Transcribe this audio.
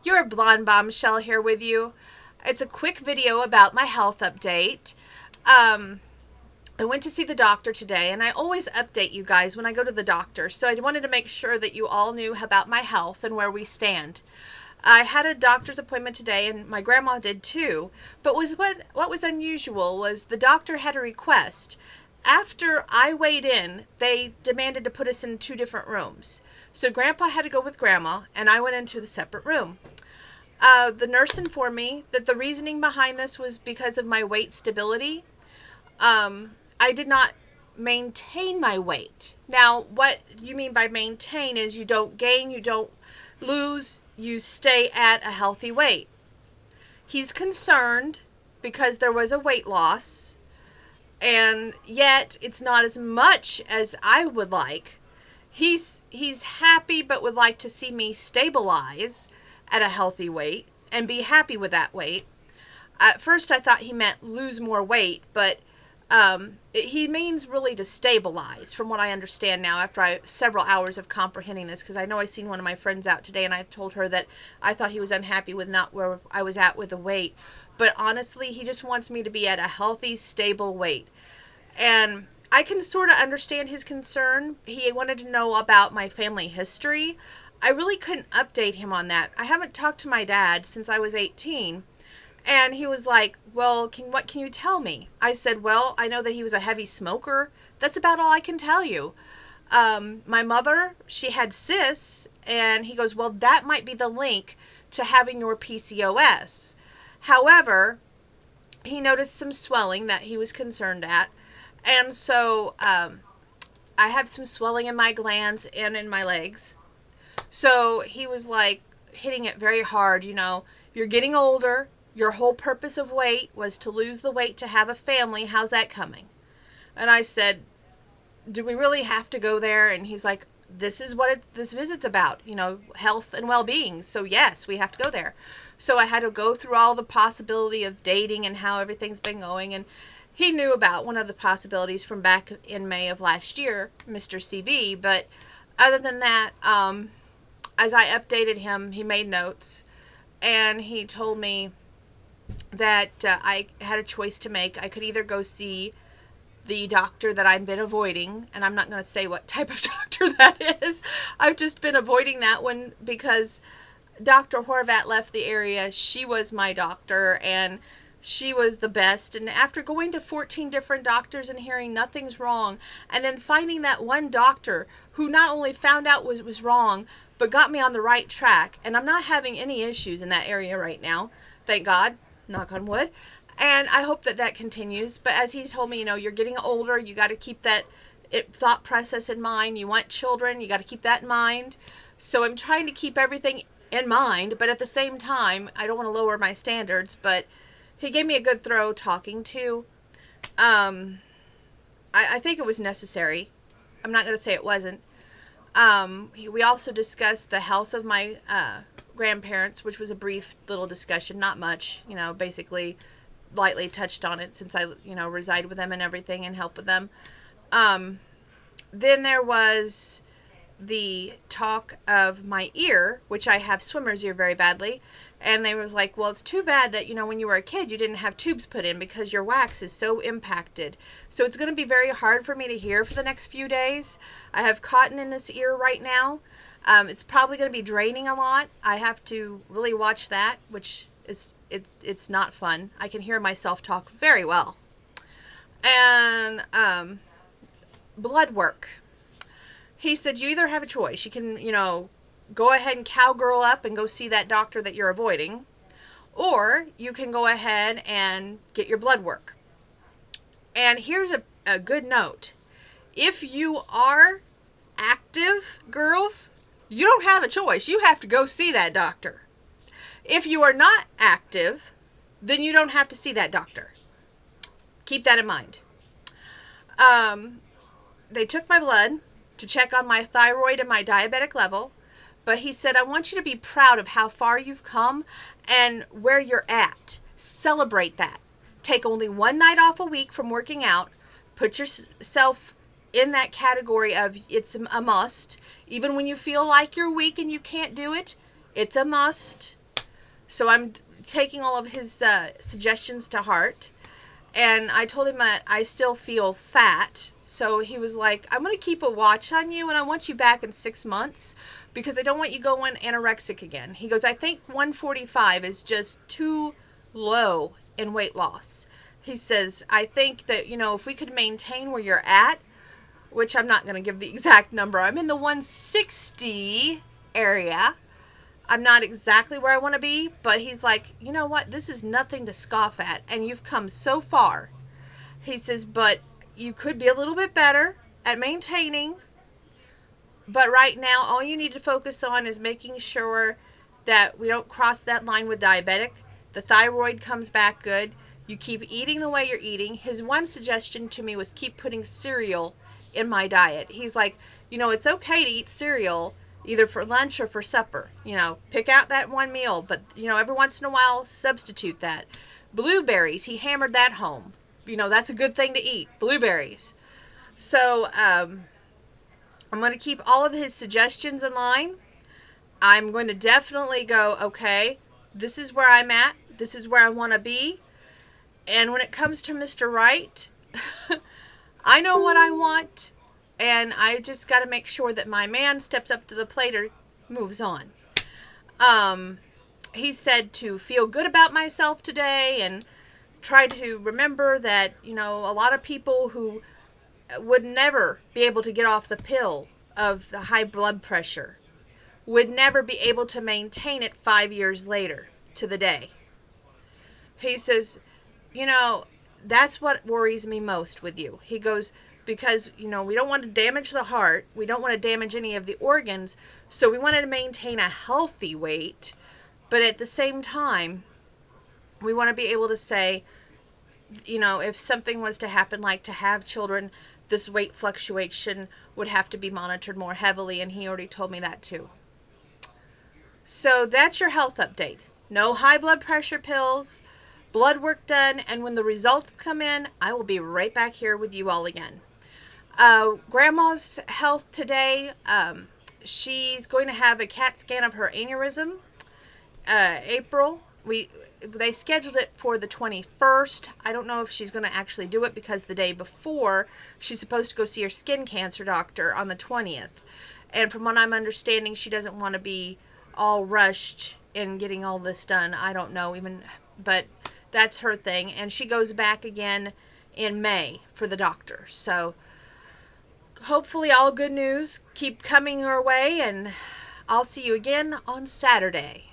Your blonde bombshell here with you. It's a quick video about my health update. I went to see the doctor today, and I always update you guys when I go to the doctor, so I wanted to make sure that you all knew about my health and where we stand. I had a doctor's appointment today, and my grandma did too, but what was unusual was the doctor had a request. After I weighed in, they demanded to put us in two different rooms. So Grandpa had to go with Grandma, and I went into the separate room. The nurse informed me that the reasoning behind this was because of my weight stability. I did not maintain my weight. Now, what you mean by maintain is you don't gain, you don't lose, you stay at a healthy weight. He's concerned because there was a weight loss, and yet it's not as much as I would like. He's happy but would like to see me stabilize at a healthy weight and be happy with that weight. At first I thought he meant lose more weight, but he means really to stabilize, from what I understand now after several hours of comprehending this, because I know I seen one of my friends out today and I told her that I thought he was unhappy with not where I was at with the weight. But honestly, he just wants me to be at a healthy, stable weight. And I can sort of understand his concern. He wanted to know about my family history. I really couldn't update him on that. I haven't talked to my dad since I was 18. And he was like, well, what can you tell me? I said, well, I know that he was a heavy smoker. That's about all I can tell you. My mother, she had cysts, and he goes, well, that might be the link to having your PCOS. However, he noticed some swelling that he was concerned at. And so I have some swelling in my glands and in my legs. So he was like hitting it very hard, you're getting older. Your whole purpose of weight was to lose the weight to have a family. How's that coming? And I said, do we really have to go there? And he's like, this is what this visit's about, health and well-being. So yes, we have to go there. So I had to go through all the possibility of dating and how everything's been going. And he knew about one of the possibilities from back in May of last year, Mr. CB. But other than that, as I updated him, he made notes. And he told me that I had a choice to make. I could either go see the doctor that I've been avoiding, and I'm not going to say what type of doctor that is. I've just been avoiding that one because Dr. Horvat left the area. She was my doctor, and she was the best. And after going to 14 different doctors and hearing nothing's wrong, and then finding that one doctor who not only found out was wrong, but got me on the right track, and I'm not having any issues in that area right now, thank God. Knock on wood. And I hope that continues. But as he's told me, you're getting older. You got to keep that thought process in mind. You want children. You got to keep that in mind. So I'm trying to keep everything in mind. But at the same time, I don't want to lower my standards. But he gave me a good throw talking to. I think it was necessary. I'm not going to say it wasn't. We also discussed the health of my grandparents, which was a brief little discussion, not much, basically lightly touched on it since I, reside with them and everything and help with them. Then there was the talk of my ear, which I have swimmer's ear very badly. And they was like, well, it's too bad that, when you were a kid, you didn't have tubes put in because your wax is so impacted. So it's going to be very hard for me to hear for the next few days. I have cotton in this ear right now. It's probably going to be draining a lot. I have to really watch that, which is, it's not fun. I can hear myself talk very well. And blood work. He said, you either have a choice. You can, go ahead and cowgirl up and go see that doctor that you're avoiding, or you can go ahead and get your blood work. And here's a good note. If you are active, girls, you don't have a choice. You have to go see that doctor. If you are not active, then you don't have to see that doctor. Keep that in mind. They took my blood to check on my thyroid and my diabetic level. But he said, I want you to be proud of how far you've come and where you're at. Celebrate that. Take only one night off a week from working out. Put yourself in that category of it's a must. Even when you feel like you're weak and you can't do it, it's a must. So I'm taking all of his suggestions to heart. And I told him that I still feel fat. So he was like, I'm going to keep a watch on you and I want you back in 6 months because I don't want you going anorexic again. He goes, I think 145 is just too low in weight loss. He says, I think that, if we could maintain where you're at, which I'm not going to give the exact number. I'm in the 160 area. I'm not exactly where I want to be, but he's like, you know what? This is nothing to scoff at, and you've come so far. He says, but you could be a little bit better at maintaining, but right now all you need to focus on is making sure that we don't cross that line with diabetic. The thyroid comes back good. You keep eating the way you're eating. His one suggestion to me was keep putting cereal in my diet. He's like, it's okay to eat cereal either for lunch or for supper. Pick out that one meal, but, every once in a while, substitute that. Blueberries, he hammered that home. That's a good thing to eat, blueberries. So, I'm going to keep all of his suggestions in line. I'm going to definitely go, okay, this is where I'm at. This is where I want to be. And when it comes to Mr. Right, I know what I want. And I just got to make sure that my man steps up to the plate or moves on. He said to feel good about myself today and try to remember that, a lot of people who would never be able to get off the pill of the high blood pressure would never be able to maintain it 5 years later to the day. He says, that's what worries me most with you. He goes, because, we don't want to damage the heart. We don't want to damage any of the organs. So we want to maintain a healthy weight. But at the same time, we want to be able to say, if something was to happen, like to have children, this weight fluctuation would have to be monitored more heavily. And he already told me that too. So that's your health update. No high blood pressure pills, blood work done. And when the results come in, I will be right back here with you all again. Grandma's health today, she's going to have a CAT scan of her aneurysm, April. They scheduled it for the 21st. I don't know if she's going to actually do it because the day before, she's supposed to go see her skin cancer doctor on the 20th. And from what I'm understanding, she doesn't want to be all rushed in getting all this done. I don't know even, but that's her thing. And she goes back again in May for the doctor. So hopefully all good news keep coming your way, and I'll see you again on Saturday.